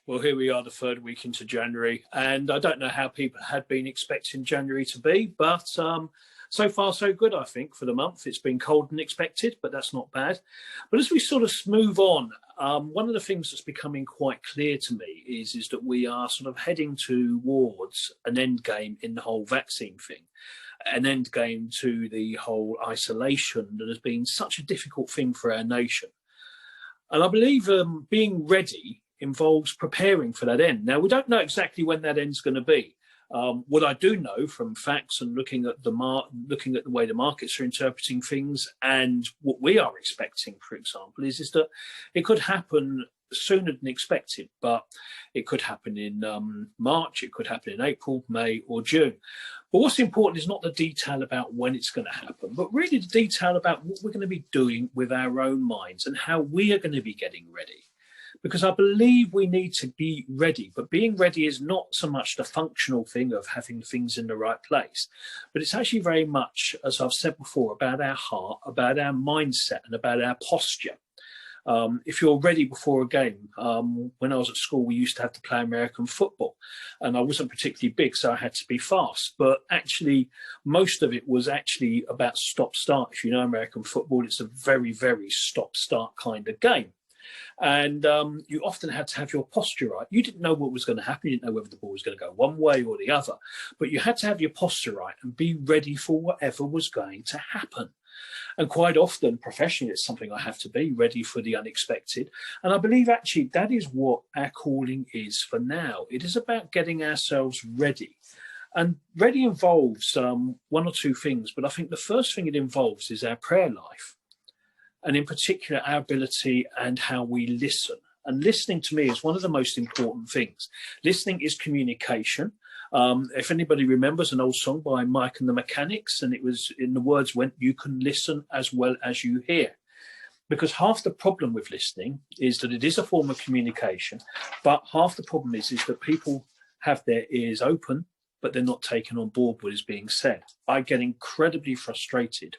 Well, here we are, the third week into January, and I don't know how people had been expecting January to be, but so far so good, I think, for the month. It's been colder than expected, but that's not bad. But as we sort of move on, one of the things that's becoming quite clear to me is that we are sort of heading towards an end game in the whole vaccine thing, an end game to the whole isolation that has been such a difficult thing for our nation. And I believe being ready involves preparing for that end. Now, we don't know exactly when that end's going to be. What I do know from facts and looking at the way the markets are interpreting things and what we are expecting, for example, is that it could happen sooner than expected, but it could happen in March, it could happen in April, May, or June. But what's important is not the detail about when it's going to happen, but really the detail about what we're going to be doing with our own minds and how we are going to be getting ready. Because I believe we need to be ready, but being ready is not so much the functional thing of having things in the right place, but it's actually very much, as I've said before, about our heart, about our mindset, and about our posture. If you're ready before a game, when I was at school, we used to have to play American football, and I wasn't particularly big, so I had to be fast. But actually, most of it was actually about stop-start. If you know American football, it's a very, very stop-start kind of game. And you often had to have your posture right. You didn't know what was going to happen. You didn't know whether the ball was going to go one way or the other. But you had to have your posture right and be ready for whatever was going to happen. And quite often, professionally, it's something I have to be ready for the unexpected. And I believe actually that is what our calling is for now. It is about getting ourselves ready. And ready involves one or two things. But I think the first thing it involves is our prayer life. And in particular, our ability and how we listen. And listening to me is one of the most important things. Listening is communication. If anybody remembers an old song by Mike and the Mechanics, and it was in the words went, you can listen as well as you hear. Because half the problem with listening is that it is a form of communication, but half the problem is that people have their ears open, but they're not taking on board what is being said. I get incredibly frustrated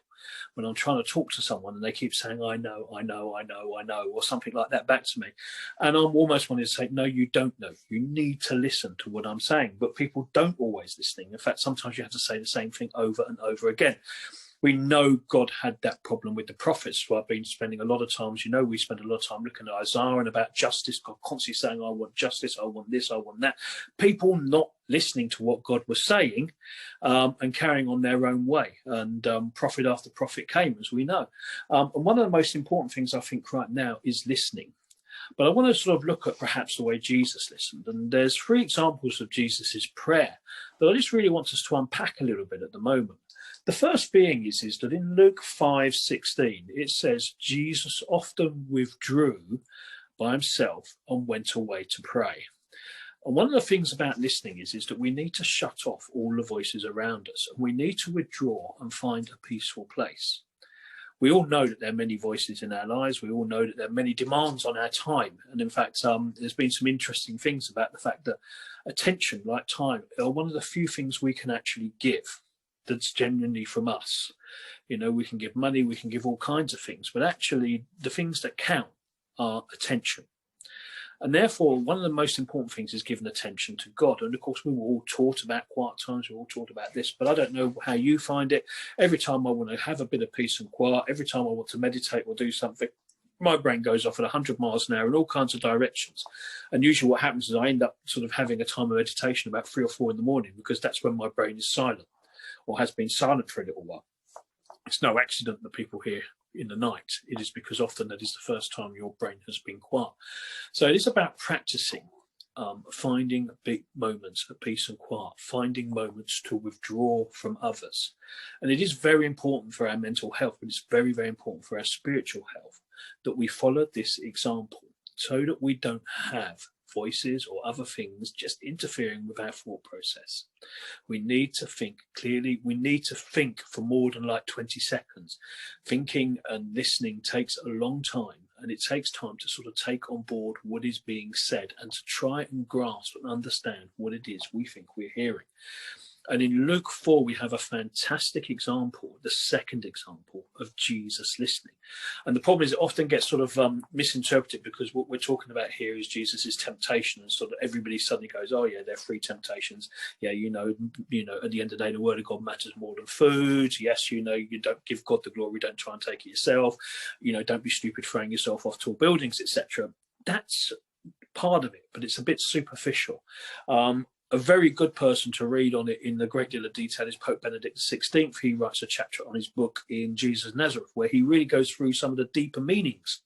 when I'm trying to talk to someone and they keep saying, I know, or something like that back to me. And I'm almost wanting to say, no, you don't know. You need to listen to what I'm saying. But people don't always listen. In fact, sometimes you have to say the same thing over and over again. We know God had that problem with the prophets. So I've been spending a lot of times, we spend a lot of time looking at Isaiah and about justice. God constantly saying, I want justice, I want this, I want that. People not listening to what God was saying and carrying on their own way. And prophet after prophet came, as we know. And one of the most important things I think right now is listening. But I want to sort of look at perhaps the way Jesus listened. And there's 3 examples of Jesus's prayer that I just really want us to unpack a little bit at the moment. The first being is that in Luke 5:16, it says, Jesus often withdrew by himself and went away to pray. And one of the things about listening is that we need to shut off all the voices around us, and we need to withdraw and find a peaceful place. We all know that there are many voices in our lives. We all know that there are many demands on our time. And in fact, there's been some interesting things about the fact that attention, like time, are one of the few things we can actually give that's genuinely from us. We can give money, we can give all kinds of things, but actually the things that count are attention. And therefore, one of the most important things is giving attention to God. And of course, we were all taught about quiet times, we were all taught about this, but I don't know how you find it. Every time I want to have a bit of peace and quiet, every time I want to meditate or do something, my brain goes off at 100 miles an hour in all kinds of directions. And usually what happens is I end up sort of having a time of meditation about 3 or 4 in the morning, because that's when my brain is silent, or has been silent for a little while. It's no accident that people hear in the night. It is because often that is the first time your brain has been quiet. So it is about practicing, finding big moments of peace and quiet, finding moments to withdraw from others. And it is very important for our mental health, but it's very, very important for our spiritual health that we follow this example so that we don't have voices or other things just interfering with our thought process. We need to think clearly. We need to think for more than like 20 seconds. Thinking and listening takes a long time, and it takes time to sort of take on board what is being said and to try and grasp and understand what it is we think we're hearing. And in Luke 4, we have a fantastic example, the second example of Jesus listening. And the problem is it often gets sort of misinterpreted, because what we're talking about here is Jesus's temptation, and sort of everybody suddenly goes, oh yeah, they're three temptations. Yeah, you know, at the end of the day, the word of God matters more than food. Yes, you know, you don't give God the glory, don't try and take it yourself. You know, don't be stupid throwing yourself off tall buildings, etc. That's part of it, but it's a bit superficial. A very good person to read on it in a great deal of detail is Pope Benedict XVI. He writes a chapter on his book In Jesus of Nazareth, where he really goes through some of the deeper meanings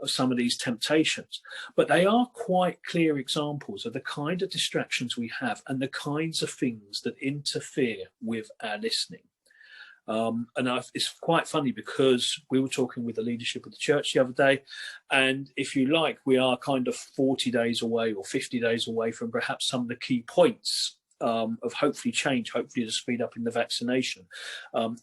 of some of these temptations. But they are quite clear examples of the kind of distractions we have and the kinds of things that interfere with our listening. It's quite funny, because we were talking with the leadership of the church the other day, and if you like, we are kind of 40 days away or 50 days away from perhaps some of the key points of hopefully change, hopefully to speed up in the vaccination.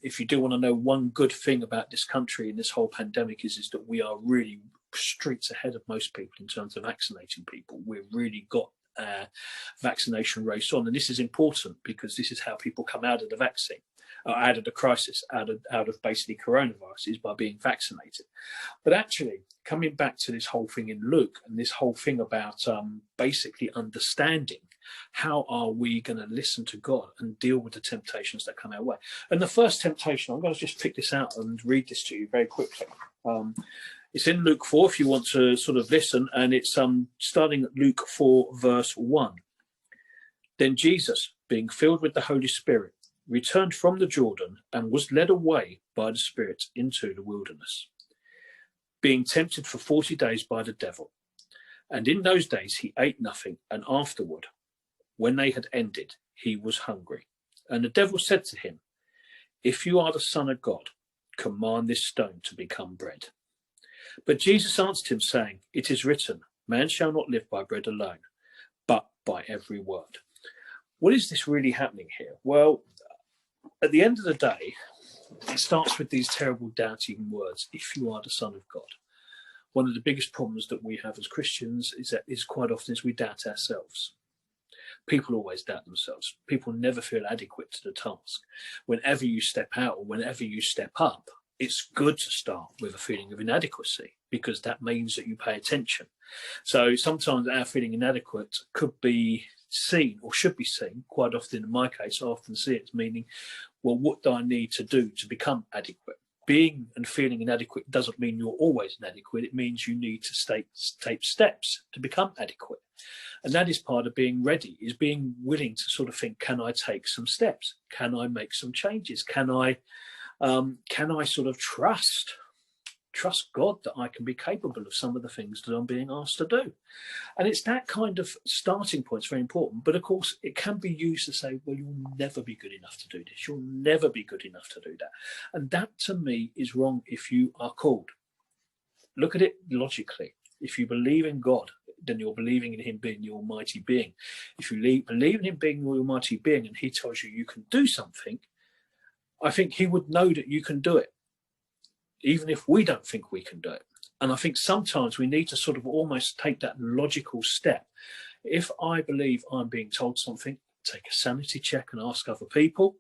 If you do want to know one good thing about this country and this whole pandemic is that we are really streets ahead of most people in terms of vaccinating people. We've really got vaccination race on, and this is important because this is how people come out of the vaccine. Out of the crisis, out of basically coronavirus, is by being vaccinated. But actually, coming back to this whole thing in Luke, and this whole thing about basically understanding how are we going to listen to God and deal with the temptations that come our way. And the first temptation, I'm going to just pick this out and read this to you very quickly. It's in Luke 4 if you want to sort of listen, and it's starting at Luke 4 verse 1. Then Jesus, being filled with the Holy Spirit, returned from the Jordan and was led away by the Spirit into the wilderness, being tempted for 40 days by the devil. And in those days he ate nothing, and afterward, when they had ended, he was hungry. And the devil said to him, if you are the Son of God, command this stone to become bread. But Jesus answered him, saying, it is written, man shall not live by bread alone, but by every word. What is this really happening here? Well, at the end of the day, it starts with these terrible doubting words, if you are the Son of God. One of the biggest problems that we have as Christians is quite often we doubt ourselves. People always doubt themselves. People never feel adequate to the task. Whenever you step out or whenever you step up, it's good to start with a feeling of inadequacy, because that means that you pay attention. So sometimes our feeling inadequate could be seen, or should be seen, quite often in my case, I often see it as meaning, well, what do I need to do to become adequate? Being and feeling inadequate doesn't mean you're always inadequate. It means you need to take steps to become adequate. And that is part of being ready, is being willing to sort of think, can I take some steps? Can I make some changes? Can I sort of trust God that I can be capable of some of the things that I'm being asked to do? And it's that kind of starting point is very important. But of course, it can be used to say, well, you'll never be good enough to do this. You'll never be good enough to do that. And that, to me, is wrong if you are called. Look at it logically. If you believe in God, then you're believing in him being the almighty being. If you believe in him being the almighty being and he tells you can do something, I think he would know that you can do it, even if we don't think we can do it. And I think sometimes we need to sort of almost take that logical step. If I believe I'm being told something, take a sanity check and ask other people,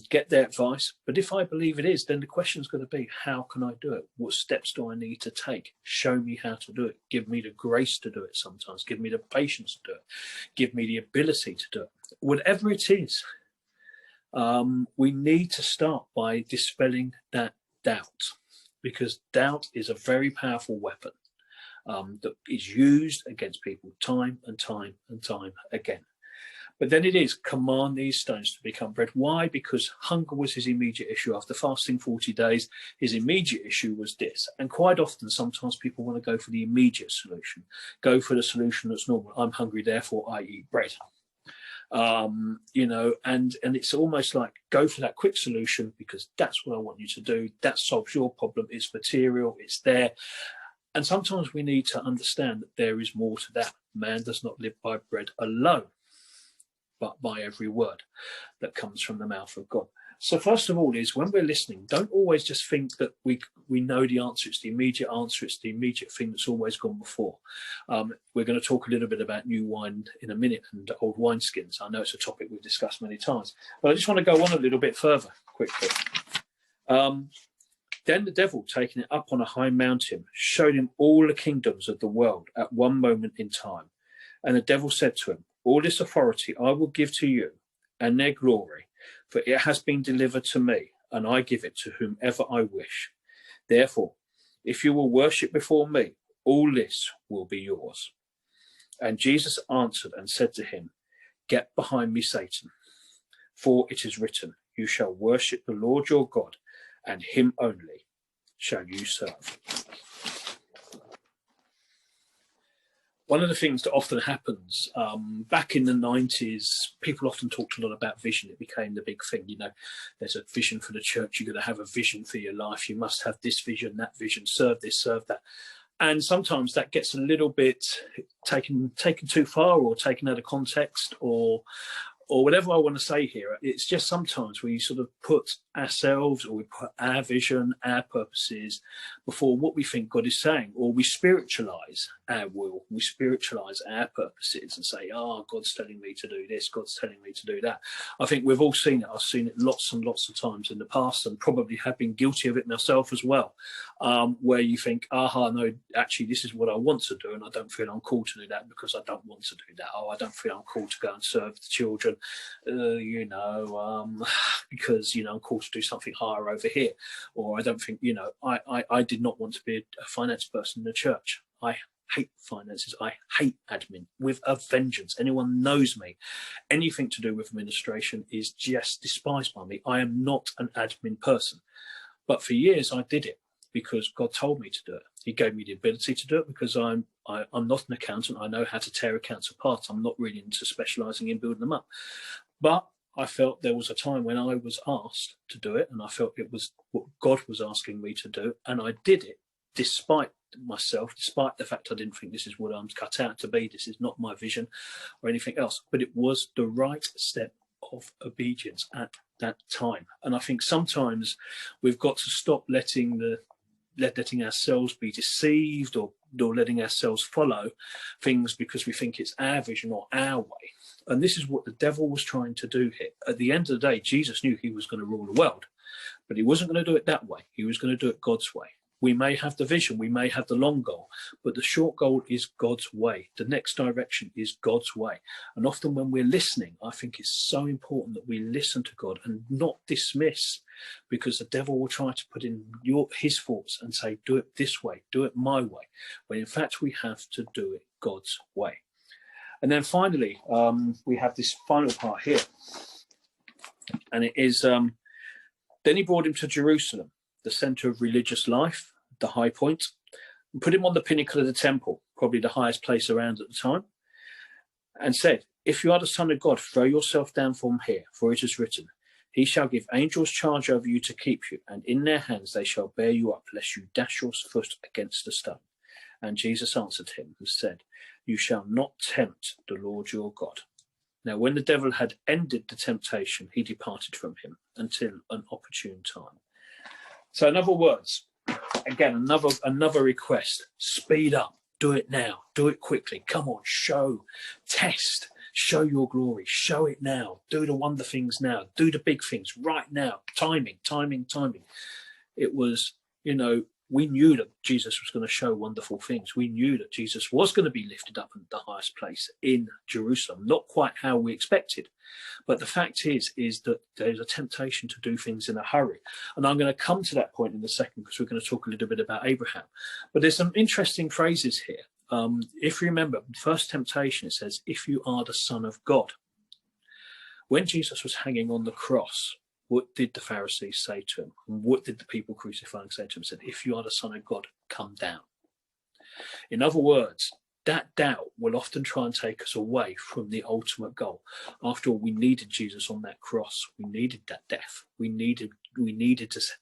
get their advice. But if I believe it is, then the question's going to be, how can I do it? What steps do I need to take? Show me how to do it. Give me the grace to do it sometimes. Give me the patience to do it. Give me the ability to do it. Whatever it is, we need to start by dispelling that doubt, because doubt is a very powerful weapon that is used against people time and time and time again. But then it is, command these stones to become bread. Why? Because hunger was his immediate issue. After fasting 40 days, his immediate issue was this. And quite often, sometimes people want to go for the immediate solution, go for the solution that's normal. I'm hungry, therefore I eat bread. And it's almost like, go for that quick solution because that's what I want you to do. That solves your problem. It's material, it's there. And sometimes we need to understand that there is more to that. Man does not live by bread alone, but by every word that comes from the mouth of God. So first of all is when we're listening, don't always just think that we know the answer. It's the immediate answer. It's the immediate thing that's always gone before. We're going to talk a little bit about new wine in a minute and old wineskins. I know it's a topic we've discussed many times, but I just want to go on a little bit further quickly. Then the devil, taking it up on a high mountain, showed him all the kingdoms of the world at one moment in time. And the devil said to him, all this authority I will give to you and their glory, for it has been delivered to me, and I give it to whomever I wish. Therefore, if you will worship before me, all this will be yours. And Jesus answered and said to him, get behind me, Satan, for it is written, you shall worship the Lord your God, and him only shall you serve. One of the things that often happens, back in the 90s, people often talked a lot about vision. It became the big thing. You know, there's a vision for the church. You're going to have a vision for your life. You must have this vision, that vision, serve this, serve that. And sometimes that gets a little bit taken too far, or taken out of context, or whatever I want to say here. It's just sometimes we sort of put ourselves, or we put our vision, our purposes before what we think God is saying, or we spiritualize our will, we spiritualize our purposes and say, God's telling me to do this, God's telling me to do that. I think we've all seen it. I've seen it lots and lots of times in the past, and probably have been guilty of it myself as well, where you think, no, actually this is what I want to do, and I don't feel I'm called to do that because I don't want to do that. I don't feel I'm called to go and serve the children, because, I'm called to do something higher over here. Or I don't think, I did not want to be a finance person in the church. I hate finances. I hate admin with a vengeance. Anyone knows me, anything to do with administration is just despised by me. I am not an admin person. But for years I did it because God told me to do it. He gave me the ability to do it because I'm not an accountant. I know how to tear accounts apart. I'm not really into specialising in building them up. But I felt there was a time when I was asked to do it, and I felt it was what God was asking me to do, and I did it despite myself, despite the fact I didn't think this is what I'm cut out to be. This is not my vision or anything else. But it was the right step of obedience at that time. And I think sometimes we've got to stop letting ourselves be deceived, or letting ourselves follow things because we think it's our vision or our way. And this is what the devil was trying to do here. At the end of the day, Jesus knew he was going to rule the world, but he wasn't going to do it that way. He was going to do it God's way. We may have the vision, we may have the long goal, but the short goal is God's way. The next direction is God's way. And often when we're listening, I think it's so important that we listen to God and not dismiss, because the devil will try to put in his thoughts and say, do it this way, do it my way, when in fact we have to do it God's way. And then finally, we have this final part here. And it is, then he brought him to Jerusalem, the center of religious life, the high point, and put him on the pinnacle of the temple, probably the highest place around at the time, and said, if you are the Son of God, throw yourself down from here, for it is written, he shall give angels charge over you to keep you, and in their hands they shall bear you up, lest you dash your foot against a stone. And Jesus answered him and said, you shall not tempt the Lord your God. Now, when the devil had ended the temptation, he departed from him until an opportune time. So in other words, again, another request, speed up, do it now, do it quickly. Come on, show your glory, show it now, do the wonder things now, do the big things right now, timing. It was, we knew that Jesus was going to show wonderful things. We knew that Jesus was going to be lifted up in the highest place in Jerusalem, not quite how we expected. But the fact is that there's a temptation to do things in a hurry. And I'm going to come to that point in a second, because we're going to talk a little bit about Abraham. But there's some interesting phrases here. If you remember, the first temptation, it says, if you are the Son of God. When Jesus was hanging on the cross, what did the Pharisees say to him? And what did the people crucifying say to him? Said, if you are the Son of God, come down. In other words, that doubt will often try and take us away from the ultimate goal. After all, we needed Jesus on that cross. We needed that death. We needed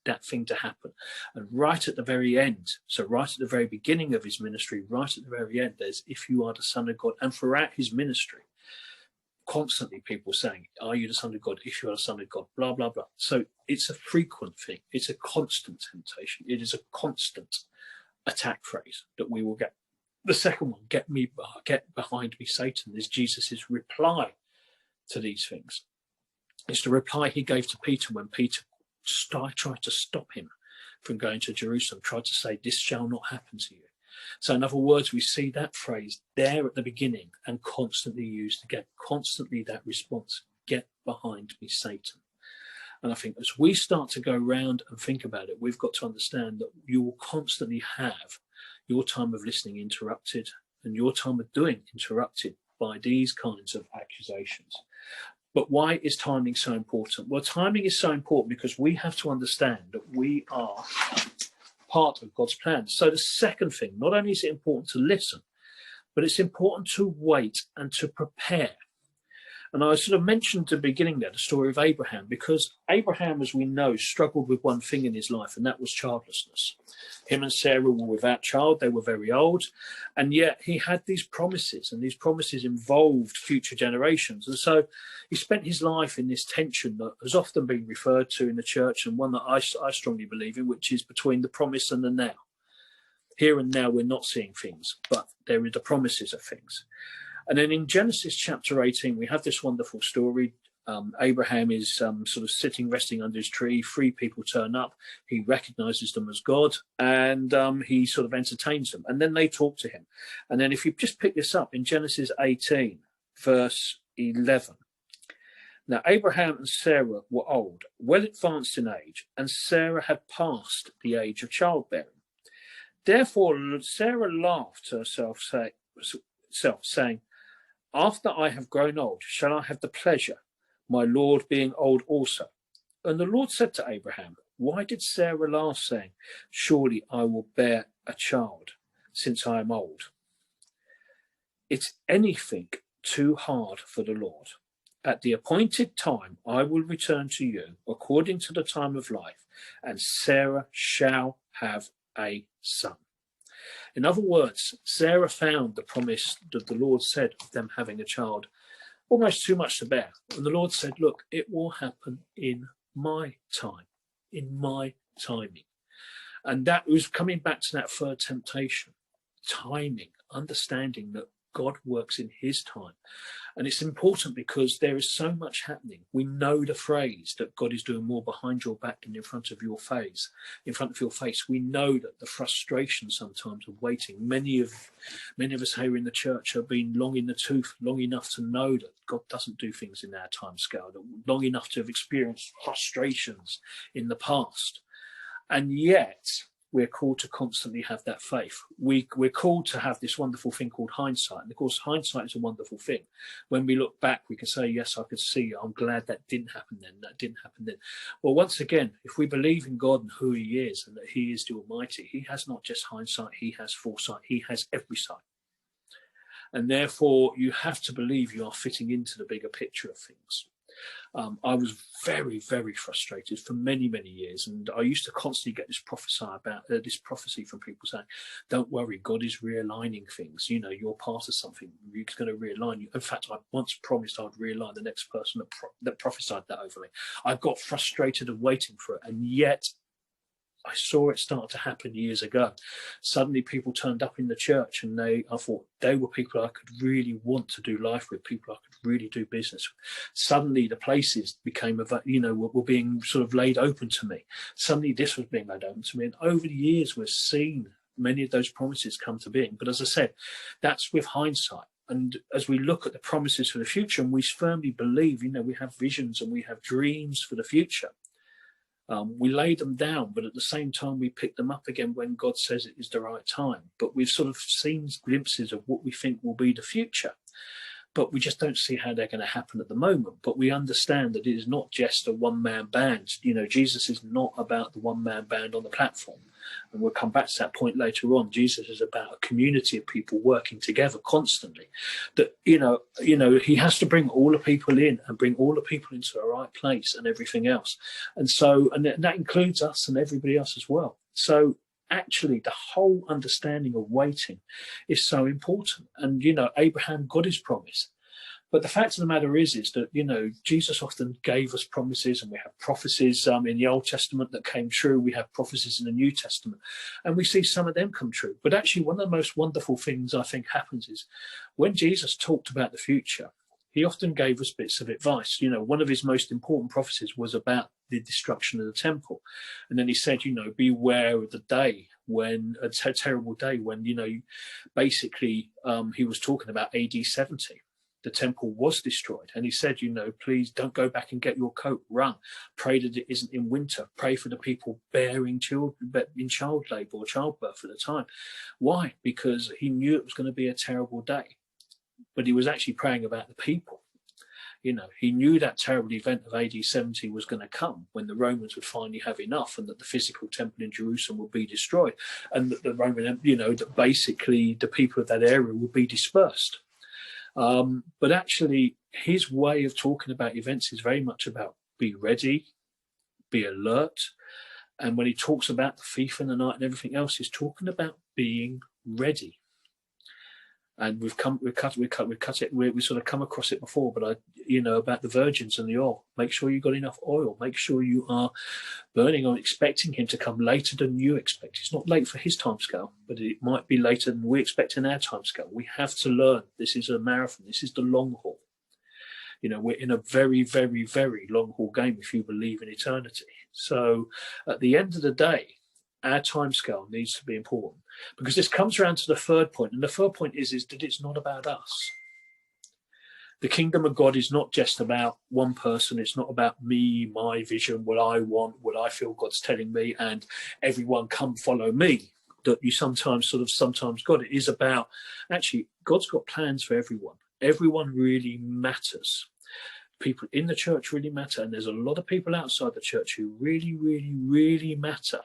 that thing to happen. And right at the very end, so right at the very beginning of his ministry, right at the very end, there's, if you are the Son of God. And throughout his ministry, constantly people saying, are you the Son of God? If you are the Son of God, blah, blah, blah. So it's a frequent thing. It's a constant temptation. It is a constant attack phrase that we will get. The second one, get behind me, Satan, is Jesus' reply to these things. It's the reply he gave to Peter when Peter tried to stop him from going to Jerusalem, tried to say, this shall not happen to you. So in other words, we see that phrase there at the beginning and constantly used again, constantly that response, get behind me, Satan. And I think as we start to go round and think about it, we've got to understand that you will constantly have your time of listening interrupted and your time of doing interrupted by these kinds of accusations. But why is timing so important? Well, timing is so important because we have to understand that we are part of God's plan. So the second thing, not only is it important to listen, but it's important to wait and to prepare. And I sort of mentioned at the beginning there the story of Abraham, because Abraham, as we know, struggled with one thing in his life, and that was childlessness. Him and Sarah were without child. They were very old. And yet he had these promises, and these promises involved future generations. And so he spent his life in this tension that has often been referred to in the church, and one that I strongly believe in, which is between the promise and the now. Here and now we're not seeing things, but there are the promises of things. And then in Genesis chapter 18, we have this wonderful story. Abraham is sort of sitting, resting under his tree. 3 people turn up. He recognizes them as God, and he sort of entertains them. And then they talk to him. And then if you just pick this up in Genesis 18, verse 11. Now, Abraham and Sarah were old, well advanced in age, and Sarah had passed the age of childbearing. Therefore, Sarah laughed to herself, saying, after I have grown old, shall I have the pleasure, my Lord being old also? And the Lord said to Abraham, why did Sarah laugh, saying, surely I will bear a child, since I am old? It's anything too hard for the Lord. At the appointed time, I will return to you according to the time of life, and Sarah shall have a son. In other words, Sarah found the promise that the Lord said of them having a child almost too much to bear. And the Lord said, look, it will happen in my time, in my timing. And that was coming back to that third temptation, timing, understanding that God works in his time. And it's important because there is so much happening. We know the phrase that God is doing more behind your back than in front of your face. In front of your face, we know that the frustration sometimes of waiting. Many of us here in the church have been long in the tooth, long enough to know that God doesn't do things in our time scale, long enough to have experienced frustrations in the past. And yet, we're called to constantly have that faith. We're called to have this wonderful thing called hindsight. And of course, hindsight is a wonderful thing. When we look back, we can say, yes, I could see, I'm glad that didn't happen then, that didn't happen then. Well, once again, if we believe in God and who he is and that he is the Almighty, he has not just hindsight, he has foresight, he has every sight. And therefore, you have to believe you are fitting into the bigger picture of things. I was very, very frustrated for many, many years, and I used to constantly get this prophecy from people saying, "Don't worry, God is realigning things. You know, you're part of something. He's going to realign you." In fact, I once promised I'd realign the next person that prophesied that over me. I got frustrated and waiting for it, and yet I saw it start to happen years ago. Suddenly people turned up in the church, and I thought they were people I could really want to do life with, people I could really do business with. Suddenly the places became, were being sort of laid open to me. Suddenly this was being laid open to me. And over the years, we've seen many of those promises come to being. But as I said, that's with hindsight. And as we look at the promises for the future, and we firmly believe, we have visions and we have dreams for the future. We lay them down, but at the same time, we pick them up again when God says it is the right time. But we've sort of seen glimpses of what we think will be the future. But we just don't see how they're going to happen at the moment. But we understand that it is not just a one-man band. Jesus is not about the one-man band on the platform. And we'll come back to that point later on. Jesus is about a community of people working together constantly. That, he has to bring all the people in and bring all the people into the right place and everything else. And so, and that includes us and everybody else as well. So actually, the whole understanding of waiting is so important. And, Abraham got his promise. But the fact of the matter is that, you know, Jesus often gave us promises, and we have prophecies in the Old Testament that came true. We have prophecies in the New Testament, and we see some of them come true. But actually, one of the most wonderful things I think happens is when Jesus talked about the future, he often gave us bits of advice. You know, one of his most important prophecies was about the destruction of the temple. And then he said, you know, beware of the day when, a terrible day when, you know, basically he was talking about AD 70. The temple was destroyed. And he said, you know, please don't go back and get your coat. Run. Pray that it isn't in winter. Pray for the people bearing children in child labor or childbirth at the time. Why? Because he knew it was going to be a terrible day. But he was actually praying about the people. You know, he knew that terrible event of AD 70 was going to come, when the Romans would finally have enough, and that the physical temple in Jerusalem would be destroyed, and that the Roman, you know, that basically the people of that area would be dispersed. But actually, his way of talking about events is very much about be ready, be alert. And when he talks about the thief in the night and everything else, he's talking about being ready. And we sort of come across it before, but you know, about the virgins and the oil. Make sure you've got enough oil. Make sure you are burning on expecting him to come later than you expect. It's not late for his timescale, but it might be later than we expect in our timescale. We have to learn. This is a marathon. This is the long haul. You know, we're in a very, very, very long haul game if you believe in eternity. So at the end of the day, our timescale needs to be important, because this comes around to the third point. And the third point is that it's not about us. The kingdom of God is not just about one person. It's not about me, my vision, what I want, what I feel God's telling me, and everyone come follow me, that you sometimes got. It is about, actually, God's got plans for everyone. Everyone really matters. People in the church really matter. And there's a lot of people outside the church who really, really, really matter.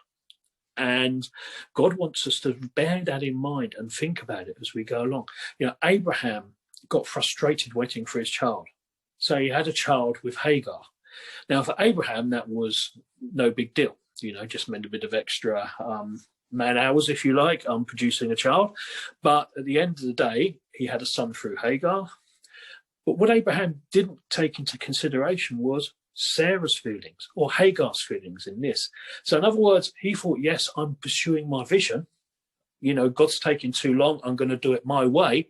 And God wants us to bear that in mind and think about it as we go along. You know, Abraham got frustrated waiting for his child. So he had a child with Hagar. Now, for Abraham, that was no big deal. You know, just meant a bit of extra man hours, if you like, producing a child. But at the end of the day, he had a son through Hagar. But what Abraham didn't take into consideration was Sarah's feelings, or Hagar's feelings in this. So in other words, he thought, yes, I'm pursuing my vision. You know, God's taking too long. I'm going to do it my way,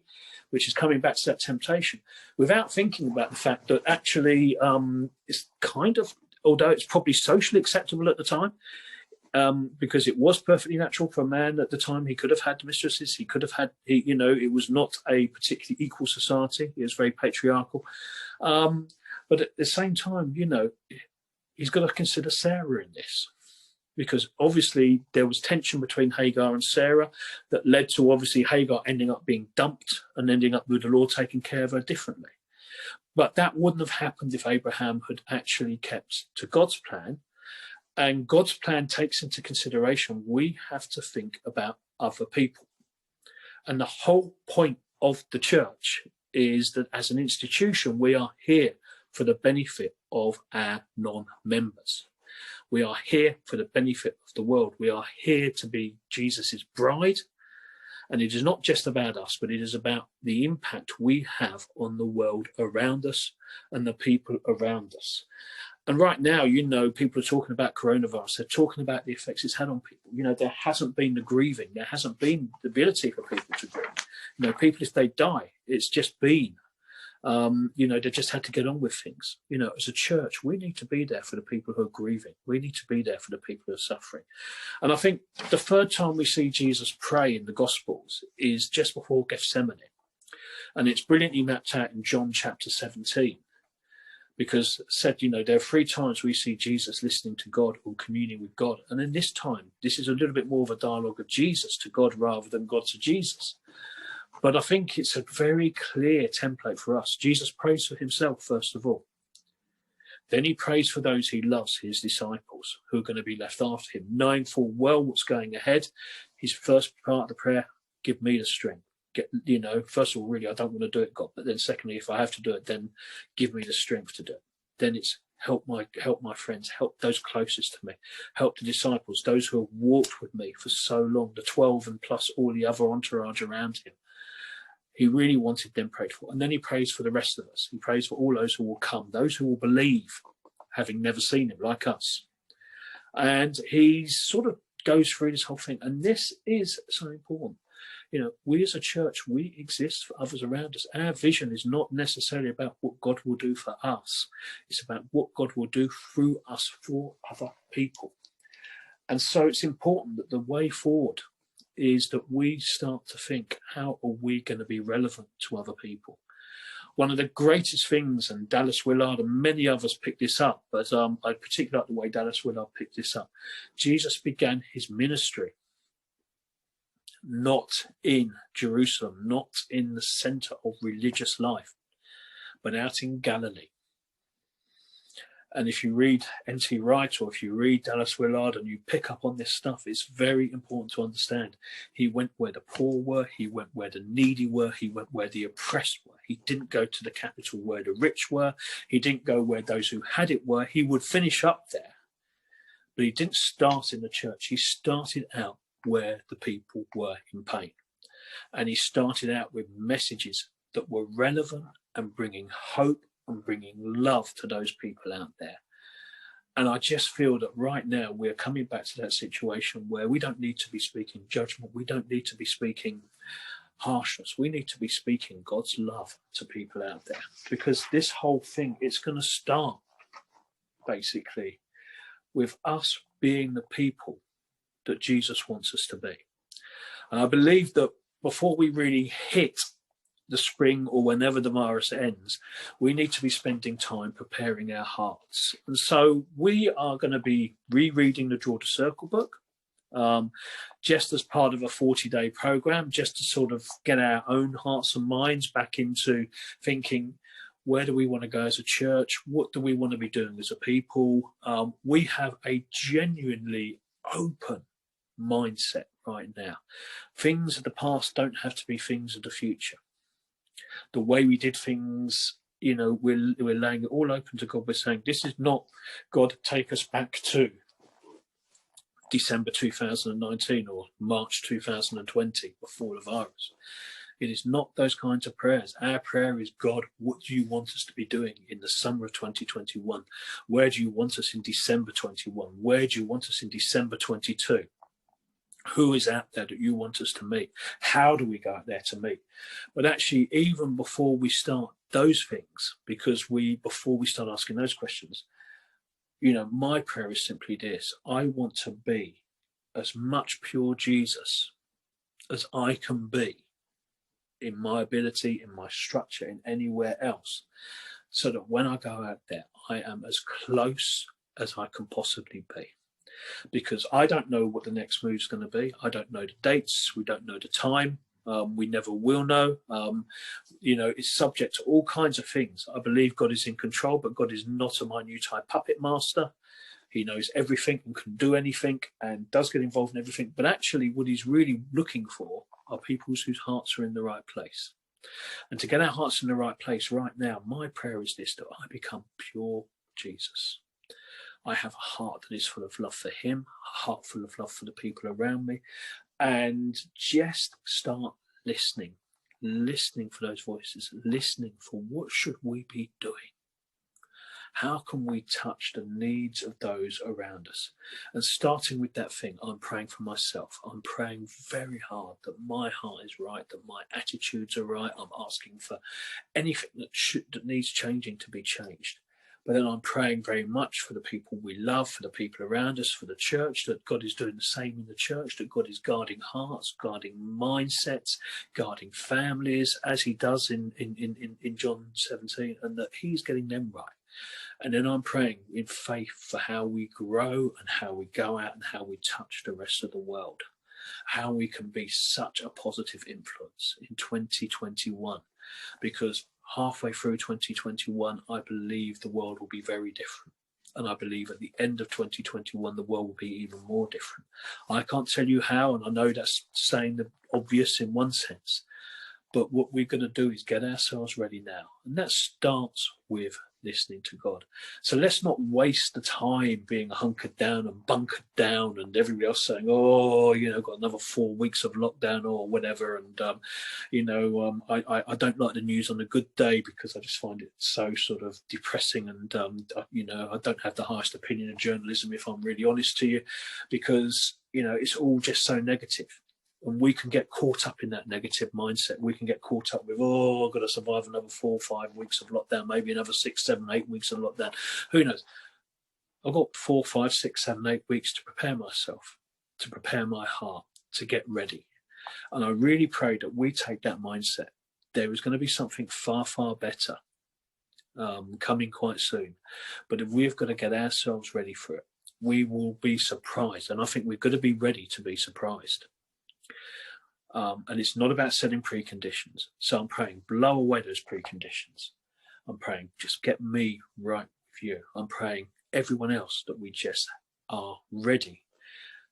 which is coming back to that temptation, without thinking about the fact that actually it's kind of, although it's probably socially acceptable at the time, because it was perfectly natural for a man at the time. He could have had mistresses. He could have had, you know, it was not a particularly equal society. It was very patriarchal. But at the same time, you know, he's got to consider Sarah in this, because obviously there was tension between Hagar and Sarah that led to obviously Hagar ending up being dumped and ending up with the Lord taking care of her differently. But that wouldn't have happened if Abraham had actually kept to God's plan. And God's plan takes into consideration we have to think about other people. And the whole point of the church is that as an institution, we are here for the benefit of our non-members. We are here for the benefit of the world. We are here to be Jesus's bride. And it is not just about us, but it is about the impact we have on the world around us and the people around us. And right now, you know, people are talking about coronavirus. They're talking about the effects it's had on people. You know, there hasn't been the grieving. There hasn't been the ability for people to grieve. You know, people, if they die, it's just been, you know, they just had to get on with things. You know, as a church, we need to be there for the people who are grieving. We need to be there for the people who are suffering. And I think the third time we see Jesus pray in the Gospels is just before Gethsemane. And it's brilliantly mapped out in John chapter 17. Because said, you know, there are 3 times we see Jesus listening to God or communing with God. And in this time, this is a little bit more of a dialogue of Jesus to God rather than God to Jesus. But I think it's a very clear template for us. Jesus prays for himself, first of all. Then he prays for those he loves, his disciples, who are going to be left after him, knowing full well what's going ahead. His first part of the prayer, give me the strength. You know, first of all, really, I don't want to do it, God. But then secondly, if I have to do it, then give me the strength to do it. Then it's help my friends, help those closest to me, help the disciples, those who have walked with me for so long, the 12 and plus all the other entourage around him. He really wanted them prayed for. And then he prays for the rest of us. He prays for all those who will come, those who will believe, having never seen him, like us. And he sort of goes through this whole thing. And this is so important. You know, we as a church, we exist for others around us. Our vision is not necessarily about what God will do for us. It's about what God will do through us for other people. And so it's important that the way forward is that we start to think, how are we going to be relevant to other people? One of the greatest things, and Dallas Willard and many others picked this up, but I particularly like the way Dallas Willard picked this up. Jesus began his ministry not in Jerusalem, not in the center of religious life, but out in Galilee. And if you read N.T. Wright, or if you read Dallas Willard and you pick up on this stuff, it's very important to understand. He went where the poor were. He went where the needy were. He went where the oppressed were. He didn't go to the capital where the rich were. He didn't go where those who had it were. He would finish up there. But he didn't start in the church. He started out where the people were in pain. And he started out with messages that were relevant and bringing hope and bringing love to those people out there. And I just feel that right now we're coming back to that situation where we don't need to be speaking judgment. We don't need to be speaking harshness. We need to be speaking God's love to people out there, because this whole thing, it's going to start basically with us being the people that Jesus wants us to be. And I believe that before we really hit the spring, or whenever the virus ends, we need to be spending time preparing our hearts. And so we are going to be rereading the Draw to Circle book, just as part of a 40-day program, just to sort of get our own hearts and minds back into thinking, where do we want to go as a church? What do we want to be doing as a people? We have a genuinely open mindset right now. Things of the past don't have to be things of the future. The way we did things, you know, we're laying it all open to God. We're saying, this is not, God, take us back to December 2019 or March 2020 before the virus. It is not those kinds of prayers. Our prayer is, God, what do you want us to be doing in the summer of 2021? Where do you want us in December 21? Where do you want us in December 22? Who is out there that you want us to meet? How do we go out there to meet? But actually, even before we start those things, before we start asking those questions, you know, my prayer is simply this: I want to be as much pure Jesus as I can be in my ability, in my structure, in anywhere else, so that when I go out there, I am as close as I can possibly be. Because I don't know what the next move is going to be. I don't know the dates. We don't know the time. We never will know. You know, it's subject to all kinds of things. I believe God is in control, but God is not a minute puppet master. He knows everything and can do anything and does get involved in everything. But actually, what he's really looking for are people whose hearts are in the right place. And to get our hearts in the right place right now, my prayer is this: that I become pure Jesus. I have a heart that is full of love for him, a heart full of love for the people around me, and just start listening for those voices, listening for what should we be doing? How can we touch the needs of those around us? And starting with that thing, I'm praying for myself. I'm praying very hard that my heart is right, that my attitudes are right. I'm asking for anything that needs changing to be changed. But then I'm praying very much for the people we love, for the people around us, for the church, that God is doing the same in the church, that God is guarding hearts, guarding mindsets, guarding families, as he does in John 17, and that he's getting them right. And then I'm praying in faith for how we grow and how we go out and how we touch the rest of the world, how we can be such a positive influence in 2021, because halfway through 2021, I believe the world will be very different. And I believe at the end of 2021, the world will be even more different. I can't tell you how, and I know that's saying the obvious in one sense, but what we're going to do is get ourselves ready now. And that starts with listening to God. So let's not waste the time being hunkered down and bunkered down and everybody else saying, oh, got another 4 weeks of lockdown or whatever. And, I don't like the news on a good day because I just find it so sort of depressing. And, I don't have the highest opinion of journalism, if I'm really honest to you, because, it's all just so negative. And we can get caught up in that negative mindset. We can get caught up with, I've got to survive another 4 or 5 weeks of lockdown, maybe another 6, 7, 8 weeks of lockdown. Who knows? I've got 4, 5, 6, 7, 8 weeks to prepare myself, to prepare my heart, to get ready. And I really pray that we take that mindset. There is going to be something far, far better coming quite soon. But if we've got to get ourselves ready for it, we will be surprised. And I think we've got to be ready to be surprised. And it's not about setting preconditions. So I'm praying, blow away those preconditions. I'm praying, just get me right with you. I'm praying everyone else that we just are ready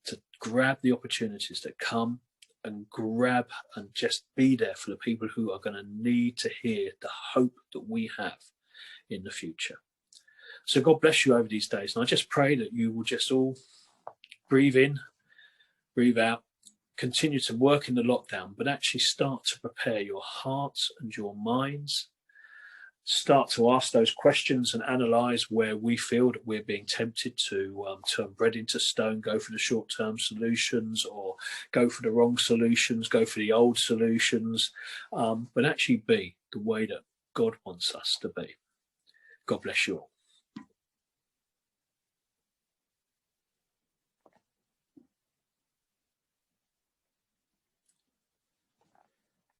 to grab the opportunities that come and grab and just be there for the people who are going to need to hear the hope that we have in the future. So God bless you over these days. And I just pray that you will just all breathe in, breathe out, continue to work in the lockdown, but actually start to prepare your hearts and your minds. Start to ask those questions and analyze where we feel that we're being tempted to turn bread into stone, go for the short-term solutions or go for the wrong solutions, go for the old solutions, but actually be the way that God wants us to be. God bless you all.